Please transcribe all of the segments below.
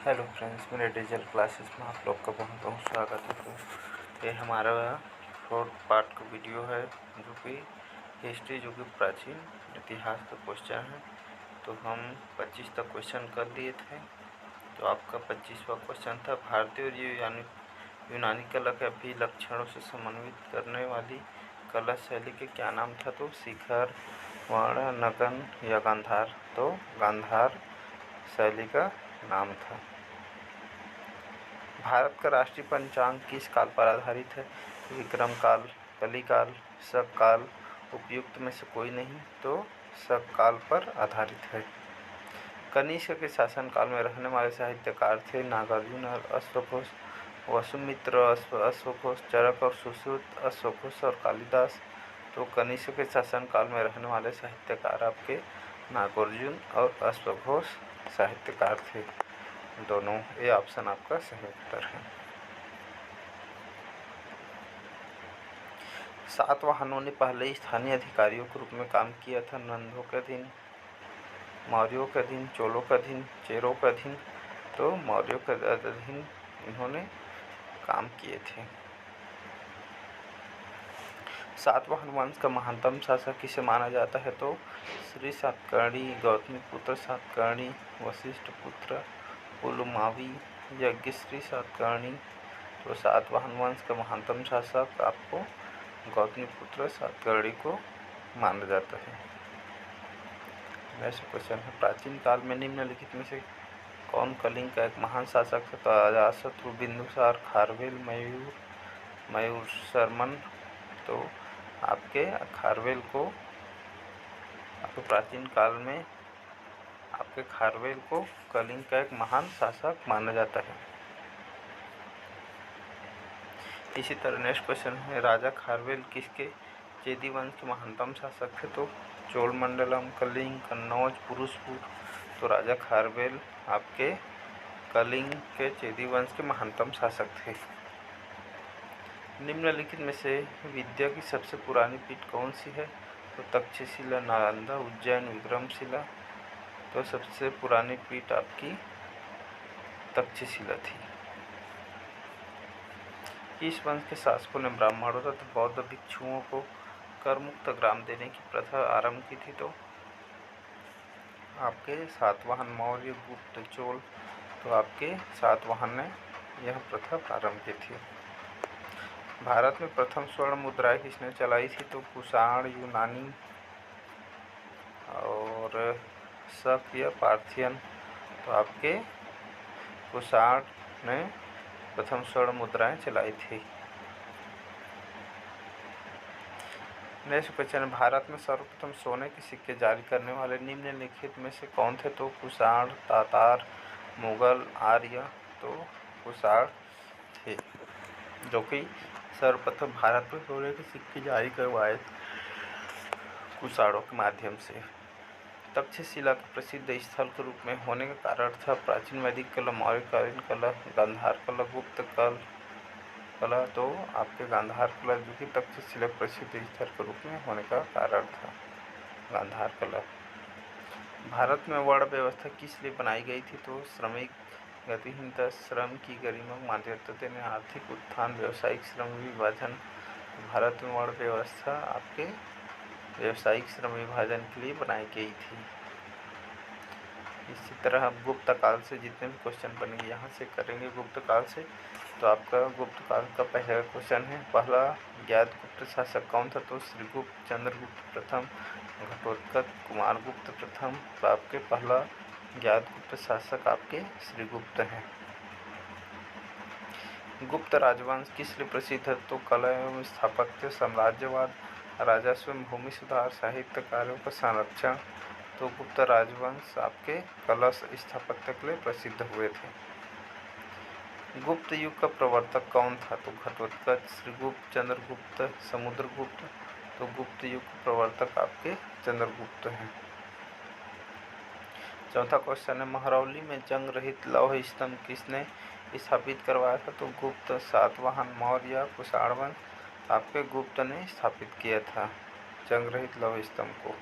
Hello friends, मेरे digital classes में आप लोग का बहुत बहुत स्वागत है। तो ये हमारा 4th पार्ट का वीडियो है जो कि हिस्ट्री, जो कि प्राचीन इतिहास का क्वेश्चन है। तो हम 25 तक क्वेश्चन कर लिए थे। तो आपका 25वां क्वेश्चन था, भारतीय और यूनानी कला के अभिलक्षणों से समन्वित करने वाली कला शैली के क्या नाम था? तो शिखर, वर्ण, नगन या गांधार। तो गांधार शैली का नाम था। भारत का राष्ट्रीय पंचांग किस काल पर आधारित है? विक्रम काल, कलिकाल, शक काल। उपयुक्त में से कोई नहीं, तो शक काल पर आधारित है। कनिष्क के शासनकाल में रहने वाले साहित्यकार थे नागार्जुन और अश्वघोष, वसुमित्र, अश्वघोष, चरक और सुश्रुत, अश्वघोष और कालिदास। तो कनिष्क के शासनकाल में रहने वाले साहित्यकार आपके नागार्जुन और अश्वघोष साहित्यकार थे। दोनों, ये ऑप्शन आपका सही उत्तर है। सातवाहनों ने पहले स्थानीय अधिकारियों के रूप में काम किया था। नंदों के अधीन, मौर्यों के अधीन, चोलों के अधीन, चेरों के अधीन। तो मौर्यों के अधीन इन्होंने काम किए थे। सातवाहन वंश का महानतम शासक किसे माना जाता है? तो श्री सातकर्णी, गौतमीपुत्र सातकर्णी, वशिष्ठ पुत्र पुलमावी, यज्ञश्री सातकर्णी। तो सातवाहन वंश का महानतम शासक आपको गौतमीपुत्र सातकर्णी को माना जाता है। नेक्स्ट क्वेश्चन है, प्राचीन काल में निम्नलिखित में से कौन कलिंग का एक महान शासक था? तो अजातशत्रु, बिंदुसार, खारवेल, मयूर शर्मन। तो आपके खारवेल को, आपके प्राचीन काल में आपके खारवेल को कलिंग का एक महान शासक माना जाता है। इसी तरह नेक्स्ट क्वेश्चन है, राजा खारवेल किसके चेदी वंश के महानतम शासक थे? तो चोलमंडलम, कलिंग, कन्नौज, पुरुषपुर। तो राजा खारवेल आपके कलिंग के चेदी वंश के महानतम शासक थे। निम्नलिखित में से विद्या की सबसे पुरानी पीठ कौन सी है? तो तक्षशिला, नालंदा, उज्जैन, विक्रमशिला। तो सबसे पुरानी पीठ आपकी तक्षशिला थी। इस वंश के शासकों ने ब्राह्मणों तथा बौद्ध भिक्षुओं को करमुक्त ग्राम देने की प्रथा आरंभ की थी? तो आपके सातवाहन, मौर्य, गुप्त, चोल। तो आपके सातवाहन ने यह प्रथा प्रारंभ की थी। भारत में प्रथम स्वर्ण मुद्राएं किसने चलाई थी? तो कुषाण, यूनानी और शक या पार्थियन। तो आपके कुषाण ने प्रथम स्वर्ण मुद्राएं चलाई थी। नेक्स्ट क्वेश्चन है, भारत में सर्वप्रथम सोने के सिक्के जारी करने वाले निम्नलिखित में से कौन थे? तो कुषाण, तातार, मुगल, आर्य। तो कुषाण थे जो कि सर्वप्रथम भारत में सोने के सिक्के जारी करवाए कुषाणों के माध्यम से। तक्षशिला के प्रसिद्ध स्थल के रूप में होने का कारण था प्राचीन वैदिक कला, मौर्यकालीन कला, गांधार कला, गुप्त कला। तो आपके गांधार कला जो कि तक्षशिला प्रसिद्ध स्थल के रूप में होने का कारण था, गांधार कला। भारत में वर्ण व्यवस्था किस लिए बनाई गई थी? तो श्रमिक गतिहीनता, श्रम की गरिमा, मान्यता देने, आर्थिक उत्थान, व्यावसायिक श्रम विभाजन। भारत में वर्ण व्यवस्था आपके व्यावसायिक श्रम विभाजन के लिए बनाई गई थी। इसी तरह हम गुप्त काल से जितने भी क्वेश्चन बनेंगे यहाँ से करेंगे गुप्त काल से। तो आपका गुप्त काल का पहला क्वेश्चन है, पहला ज्ञात गुप्त शासक कौन था? तो श्रीगुप्त, चंद्रगुप्त प्रथम, घटोत्कच, कुमारगुप्त प्रथम। तो आपके पहला ज्ञात गुप्त शासक आपके श्रीगुप्त हैं। गुप्त राजवंश किस लिए प्रसिद्ध है? तो कला एवं स्थापत्य, साम्राज्यवाद, राजस्व, भूमि सुधार, साहित्य कार्यों का संरक्षण। तो गुप्त राजवंश आपके कला स्थापत्य के लिए प्रसिद्ध हुए थे। गुप्त युग का प्रवर्तक कौन था? तो घटोत्कच, श्रीगुप्त, चंद्रगुप्त, समुद्रगुप्त। तो गुप्त युग के प्रवर्तक आपके चंद्रगुप्त हैं। चौथा क्वेश्चन है, महरौली में जंग रहित लौह स्तंभ किसने स्थापित करवाया था? तो गुप्त, सातवाहन, मौर्य, कुषाण वंश। आपके गुप्त ने स्थापित किया था जंग रहित लौह स्तंभ को।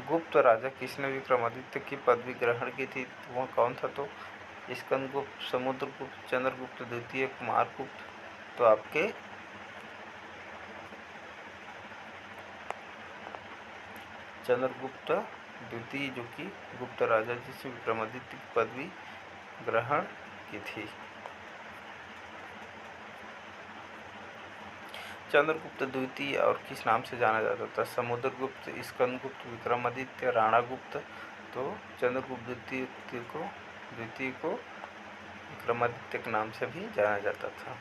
गुप्त राजा किसने विक्रमादित्य की पदवी ग्रहण की थी? वह कौन था? तो स्कंदगुप्त, समुद्रगुप्त, चंद्रगुप्त द्वितीय, कुमारगुप्त, तो आपके चंद्रगुप्त द्वितीय जो कि गुप्त राजा जिसे विक्रमादित्य की पदवी ग्रहण की थी। चंद्रगुप्त द्वितीय और किस नाम से जाना जाता था? समुद्रगुप्त, स्कंदगुप्त, विक्रमादित्य, राणागुप्त, तो चंद्रगुप्त द्वितीय को विक्रमादित्य के नाम से भी जाना जाता था।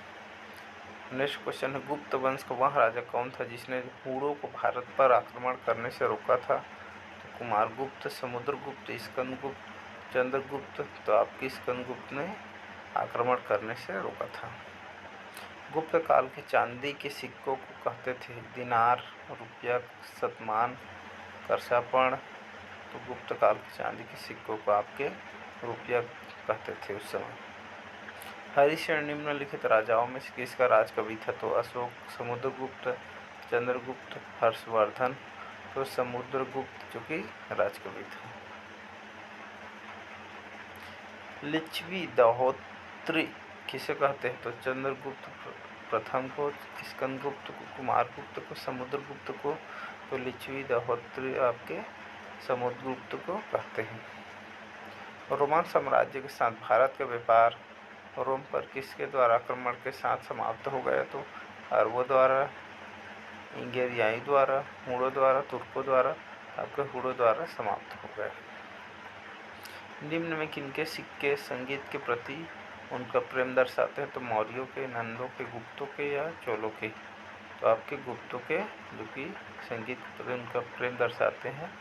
नेक्स्ट क्वेश्चन है, गुप्त वंश का वह राजा कौन था जिसने हूणों को भारत पर आक्रमण करने से रोका था? तो कुमारगुप्त, समुद्रगुप्त, स्कंदगुप्त, चंद्रगुप्त, तो आपकी स्कंदगुप्त ने आक्रमण करने से रोका था। गुप्त काल के चांदी के सिक्कों को कहते थे दिनार, रुपया, शतमान, करसापण, तो गुप्त काल के चांदी के सिक्कों को आपके रुपया कहते थे उस समय। हरिश्चंद्र निम्नलिखित राजाओं में से किसका राजकवि था? तो अशोक, समुद्रगुप्त, चंद्रगुप्त, हर्षवर्धन, तो समुद्रगुप्त जो कि राजकवि था। लिच्छवी दाहोदरी किसे कहते हैं? तो चंद्रगुप्त प्रथम को, स्कंदगुप्त को, कुमारगुप्त को, समुद्रगुप्त को, तो लिच्छवी दाहोदरी आपके समुद्रगुप्त को कहते हैं। रोमन साम्राज्य के साथ भारत का व्यापार रोम पर किसके द्वारा आक्रमण के साथ समाप्त हो गया? तो अरबों द्वारा, इंगेरियाई द्वारा, हूणों द्वारा, तुर्कों द्वारा, आपके हूणों द्वारा समाप्त हो गया। निम्न में किनके सिक्के संगीत के प्रति उनका प्रेम दर्शाते हैं? तो मौर्यों के, नंदों के, गुप्तों के या चोलों के? तो आपके गुप्तों के जो कि संगीत के प्रति उनका प्रेम दर्शाते हैं,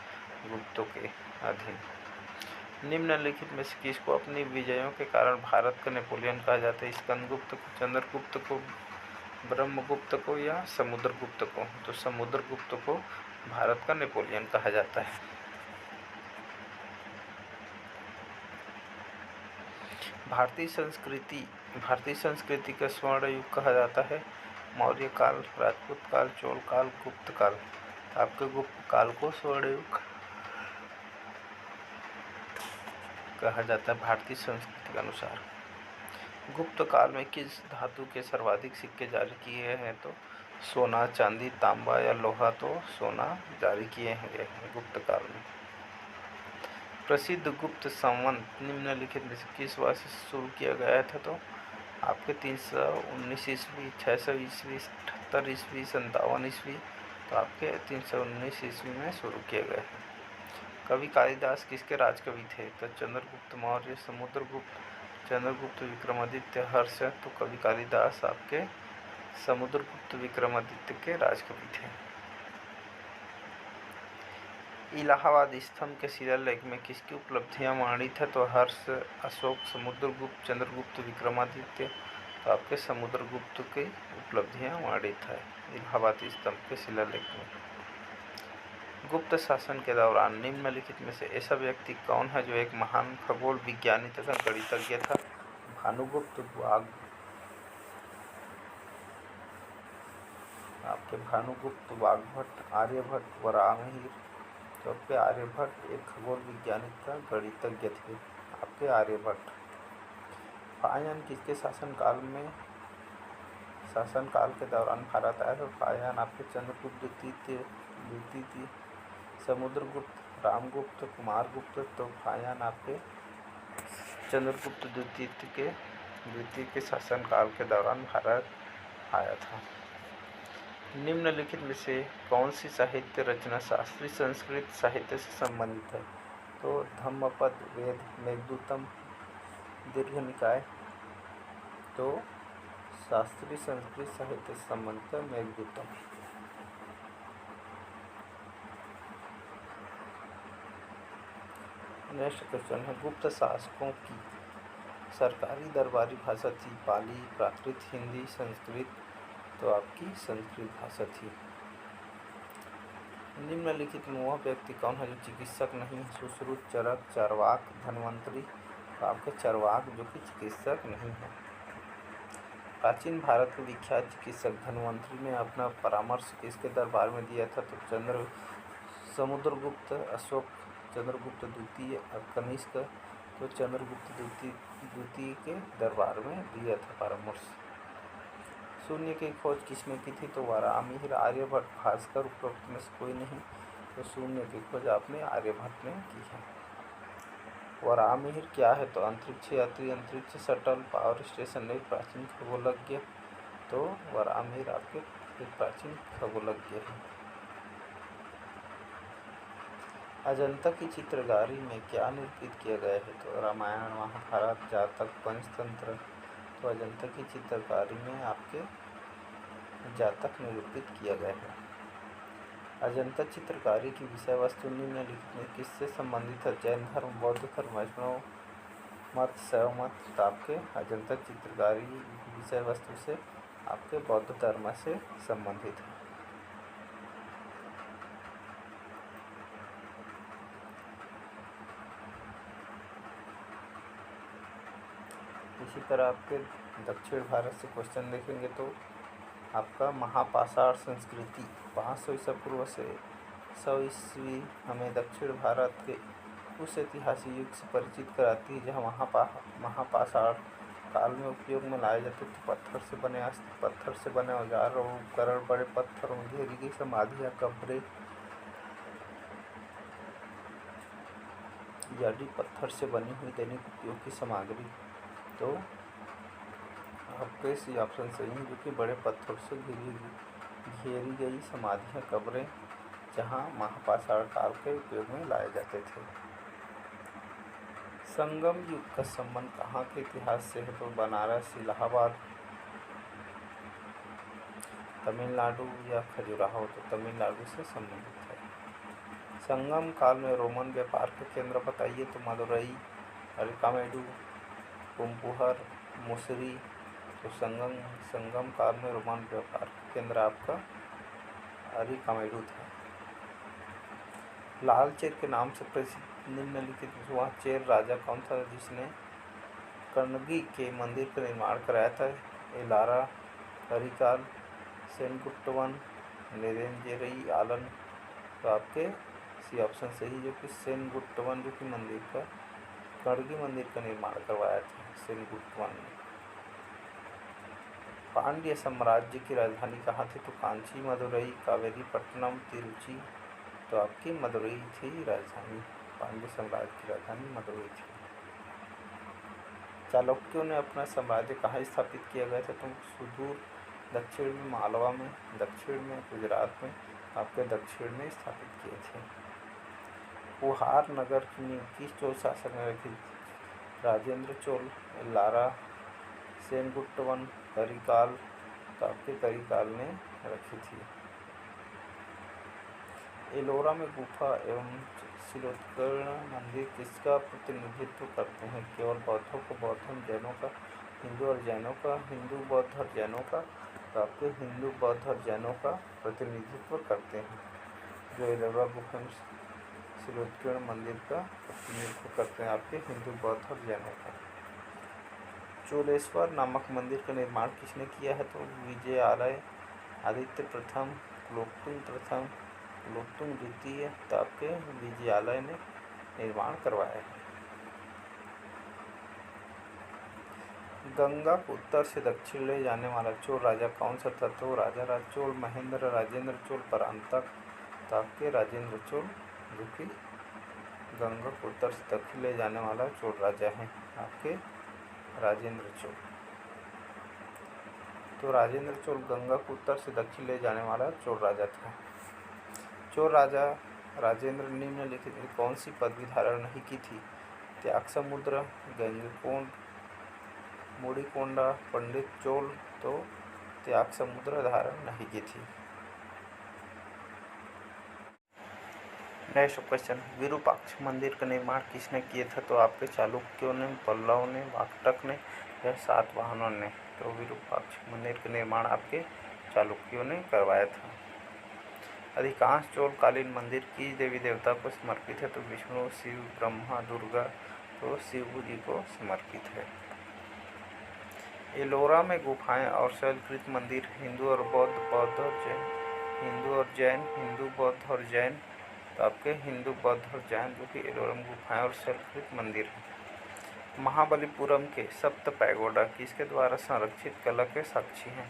गुप्तों के अधीन। निम्नलिखित में से किसको अपनी विजयों के कारण भारत का नेपोलियन कहा जाता है? स्कंदगुप्त को, चंद्रगुप्त को, ब्रह्मगुप्त को या समुद्रगुप्त को? तो समुद्रगुप्त को भारत का नेपोलियन कहा जाता है। भारतीय संस्कृति का स्वर्ण युग कहा जाता है मौर्य काल, राजपूत काल, चोल काल, गुप्त काल। आपके गुप्त काल को स्वर्ण युग कहा जाता है भारतीय संस्कृति के अनुसार। गुप्त काल में किस धातु के सर्वाधिक सिक्के जारी किए हैं? तो सोना, चांदी, तांबा या लोहा? तो सोना जारी किए गए हैं गुप्त काल में। प्रसिद्ध गुप्त संवत निम्नलिखित में से किस वर्ष से शुरू किया गया था? तो आपके 319 ईस्वी, 600 ईस्वी, 78 ईस्वी, 57 ईस्वी, तो आपके 319 ईस्वी में शुरू किए गए। कवि कालिदास किसके राजकवि थे? तो चंद्रगुप्त मौर्य, समुद्रगुप्त, चंद्रगुप्त, विक्रमादित्य, हर्ष, तो कवि कालिदास आपके समुद्रगुप्त विक्रमादित्य के राजकवि थे। इलाहाबाद स्तंभ के शिलालेख में किसकी उपलब्धियां वर्णित है? तो हर्ष, अशोक, समुद्रगुप्त, चंद्रगुप्त, विक्रमादित्य, तो आपके समुद्रगुप्त की उपलब्धियां वर्णित है इलाहाबाद स्तंभ के शिलालेख में। गुप्त शासन के दौरान निम्नलिखित में से ऐसा व्यक्ति कौन है जो एक महान खगोल विज्ञानी तथा गणितज्ञ था? भानुगुप्त, आपके भानुगुप्त, वाग्भट, आर्यभट्ट, वराहमिहिर, तो आपके आर्यभट्ट एक खगोल विज्ञानी तथा गणितज्ञ थे आपके आर्यभट्ट। फाहियान किसके शासनकाल के दौरान भारत आया? तो फाहियान आपके चंद्रगुप्त द्वितीय, समुद्रगुप्त, रामगुप्त, कुमारगुप्त, तो फाहियान आपके चंद्रगुप्त द्वितीय के शासनकाल के दौरान भारत आया था। निम्नलिखित में से कौन सी साहित्य रचना शास्त्रीय संस्कृत साहित्य से संबंधित है? तो धम्मपद, वेद, मेघदूतम, दीर्घनिकाय, तो शास्त्रीय संस्कृत साहित्य से संबंधित है मेघदूतम। नेक्स्ट क्वेश्चन है, गुप्त शासकों की सरकारी दरबारी भाषा थी पाली, प्राकृत, हिंदी, संस्कृत, तो आपकी संस्कृत भाषा थी। निम्नलिखित में वह व्यक्ति कौन है जो चिकित्सक नहीं है? सुश्रुत, चरक, चार्वाक, धन्वंतरी, तो आपके चार्वाक जो कि चिकित्सक नहीं है। प्राचीन भारत के विख्यात चिकित्सक धन्वंतरी ने अपना परामर्श किसके दरबार में दिया था? तो समुद्रगुप्त, अशोक, चंद्रगुप्त द्वितीय, कनिष्क, तो चंद्रगुप्त द्वितीय के दरबार में दिया था परामर्श। शून्य की खोज किसने की थी? तो वराहमिहिर, आर्यभट्ट, भास्कर, उपरोक्त में से कोई नहीं। तो शून्य की खोज आपने आर्यभट्ट ने की है। वराहमिहिर क्या है? तो अंतरिक्ष यात्री, अंतरिक्ष शटल, पावर स्टेशन, एक प्राचीन खगोलज्ञ। तो वराहमिहिर आपके एक प्राचीन खगोलज्ञ है। अजंता की चित्रकारी में क्या निरूपित किया गया है? तो रामायण, महाभारत, जातक, पंचतंत्र। तो अजंता की चित्रकारी में आपके जातक निरूपित किया गया है। अजंता चित्रकारी की विषय वस्तु निम्नलिखित में किससे संबंधित है? जैन धर्म, बौद्ध धर्म, वैष्णव मत, शैव मत। तो आपके अजंता चित्रकारी विषय वस्तु से आपके बौद्ध धर्म से संबंधित है। इसी तरह आपके दक्षिण भारत से क्वेश्चन देखेंगे तो आपका महापाषाण संस्कृति 500 ईसा पूर्व से 100 ईस्वी हमें दक्षिण भारत के उस ऐतिहासिक युग से परिचित कराती है जहाँ महापाषाण काल में उपयोग में लाए जाते थे पत्थर से बने औजार और उपकरण, बड़े पत्थरों में घेरी गई समाधियाँ, कब्रें यानी पत्थर से बनी हुई दैनिक उपयोग की सामग्री। तो आपके सी ऑप्शन सही है, जो कि बड़े पत्थर से घेरी गई समाधियाँ, कब्रें, जहाँ महापाषाण काल के उपयोग में लाए जाते थे। संगम युग का संबंध कहाँ के इतिहास से है? तो बनारस, इलाहाबाद, तमिलनाडु या खजुराहो। तो तमिलनाडु से संबंधित है। संगम काल में रोमन व्यापार के केंद्र बताइए। तो मदुरई, अरिकामेडू, पुम्पुहर, मुसरी। तो संगम काल में रोमन व्यापार का केंद्र आपका अरिकामेडू था। लाल चेर के नाम से प्रसिद्ध निम्नलिखित वह चेर राजा कौन था जिसने कर्णगी के मंदिर का निर्माण कराया था? एलारा, करिकाल, सेनगुट्टवन, नेदुंजेरई आलन। तो आपके सी ऑप्शन सही, जो कि सेनगुट्टवन, जो कि मंदिर का कर्णगी मंदिर का निर्माण करवाया था सेनगुट्टवन ने। पांड्य साम्राज्य की राजधानी कहाँ थी? तो कांची, मदुरई, कावेरीपट्टनम, तिरुचि। तो आपकी मदुरई थी राजधानी। पांड्य साम्राज्य की राजधानी मदुरई थी। चालुक्यों ने अपना साम्राज्य कहाँ स्थापित किया गया था? तो सुदूर दक्षिण में मालवा में, दक्षिण में गुजरात में, आपके दक्षिण में स्थापित किए थे। कुहार नगर की नींव किस चोल शासक ने रखी? राजेंद्र चोल, एलारा, सेनगुट्टवन, करिकाल। तो आपके करिकाल ने रखी थी। एलोरा में गुफा एवं शिलोत्कीर्ण मंदिर किसका प्रतिनिधित्व करते हैं? केवल बौद्धों को बौद्धम, जैनों का हिंदू और जैनों का हिंदू, बौद्ध और जैनों का। तो आपके हिंदू, बौद्ध और जैनों का प्रतिनिधित्व करते हैं। जो एलोरा गुफा में शिलोत्कीर्ण मंदिर का प्रतिनिधित्व करते हैं आपके हिंदू, बौद्ध और जैनों का। चोलेश्वर नामक मंदिर का निर्माण किसने किया है? तो विजयालय, आदित्य प्रथम, कुलोत्तुंग प्रथम, कुलोत्तुंग द्वितीय। तो आपके विजयालय ने निर्माण करवाया है। गंगा को उत्तर से दक्षिण ले जाने वाला चोल राजा कौन सा था? तो राजा चोल, महेंद्र, राजेंद्र चोल, परांतक। तो आपके राजेंद्र चोल, जो कि गंगा को उत्तर से दक्षिण ले जाने वाला चोल राजा है आपके राजेंद्र चोल। तो राजेंद्र चोल गंगा को उत्तर से दक्षिण ले जाने वाला चोल राजा था। चोल राजा राजेंद्र निम्नलिखित में कौन सी पदवी धारण नहीं की थी? त्याग समुद्र, गंगकोंड, मुड़ीकोंडा, पंडित चोल। तो त्याग समुद्र धारण नहीं की थी। नेक्स्ट क्वेश्चन, विरूपाक्ष मंदिर का निर्माण किसने किया था? तो आपके चालुक्यों ने, पल्लव ने, वाकाटक ने या सातवाहनों ने। तो विरूपाक्ष मंदिर का निर्माण आपके चालुक्यों ने करवाया था। अधिकांश चोलकालीन मंदिर किस देवी देवता को समर्पित है? तो विष्णु, शिव, ब्रह्मा, दुर्गा। तो शिव जी को समर्पित है। एलोरा में गुफाएं और शैलकृत मंदिर हिंदू और बौद्ध, बौद्ध और जैन, हिंदू और जैन, हिंदू, बौद्ध और जैन। तो आपके हिंदू, बौद्ध और जैन, जो कि एलोरा में गुफाएं और शैलकृत मंदिर हैं। महाबलीपुरम के सप्त पैगोडा किसके द्वारा संरक्षित कला के साक्षी हैं?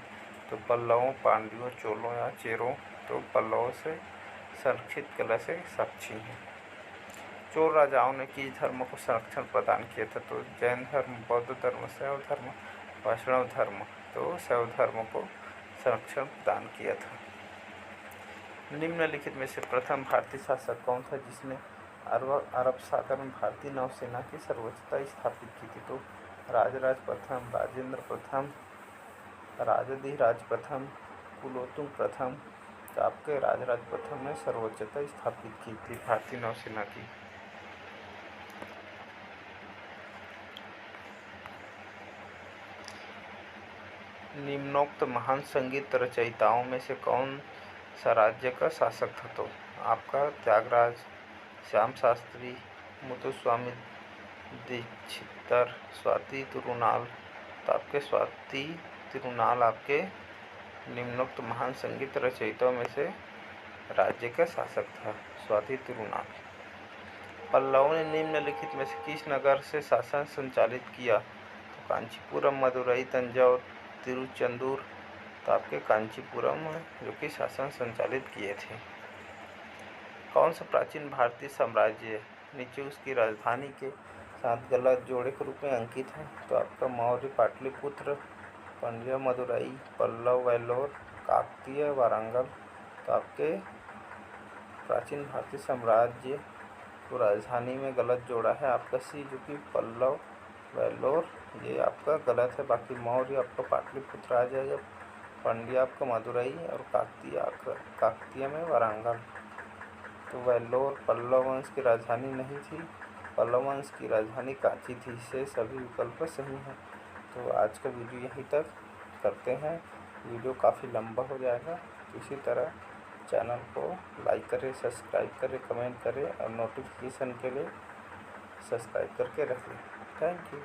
तो पल्लवों, पांड्यों, चोलों या चेरों। तो पल्लवों से संरक्षित कला से साक्षी हैं। चोल राजाओं ने किस धर्म को संरक्षण प्रदान किया था? तो जैन धर्म, बौद्ध धर्म, शैव धर्म, वैष्णव धर्म। तो शैव धर्म को संरक्षण प्रदान किया था। निम्नलिखित में से प्रथम भारतीय शासक कौन था जिसने अरब सागर में भारतीय नौसेना की सर्वोच्चता स्थापित की थी? तो राजराज प्रथम, राजेंद्र प्रथम, राजाधिराज प्रथम, कुलोत्तुंग प्रथम। तो आपके राजराज प्रथम ने सर्वोच्चता स्थापित की थी भारतीय नौसेना की। निम्नोक्त महान संगीत रचयिताओं में से कौन सा राज्य का शासक था? तो आपका त्यागराज, श्याम शास्त्री, मुथुस्वामी दीक्षितर, स्वाति तिरुनाल। तो आपके स्वाति तिरुनाल आपके निम्नोक्त महान संगीत रचयिताओं में से राज्य का शासक था, स्वाति तिरुनाल। पल्लवों ने निम्नलिखित में से किस नगर से शासन संचालित किया? तो कांचीपुरम, मदुरई, तंजौर, तिरुचेंदूर। तो आपके कांचीपुरम जो कि शासन संचालित किए थे। कौन सा प्राचीन भारतीय साम्राज्य नीचे उसकी राजधानी के साथ गलत जोड़े के रूप में अंकित है? तो आपका मौर्य, पाटलिपुत्र, पांड्य, मदुरई, पल्लव, वेल्लोर, काकतीय, वारंगल। तो आपके प्राचीन भारतीय साम्राज्य को राजधानी में गलत जोड़ा है आपका सी, जो कि पल्लव, वेल्लोर, ये आपका गलत है। बाकी मौर्य आपका पाटलिपुत्र आ जाएगा, पांड्या आपका मदुरई और काकतीय में वारंगल। तो वेल्लोर पल्लव वंश की राजधानी नहीं थी, पल्लव वंश की राजधानी कांची थी। इससे सभी विकल्प सही हैं। तो आज का वीडियो यहीं तक करते हैं। वीडियो काफ़ी लंबा हो जाएगा। इसी तरह चैनल को लाइक करें, सब्सक्राइब करें, कमेंट करें और नोटिफिकेशन के लिए सब्सक्राइब करके रखें। Thank you.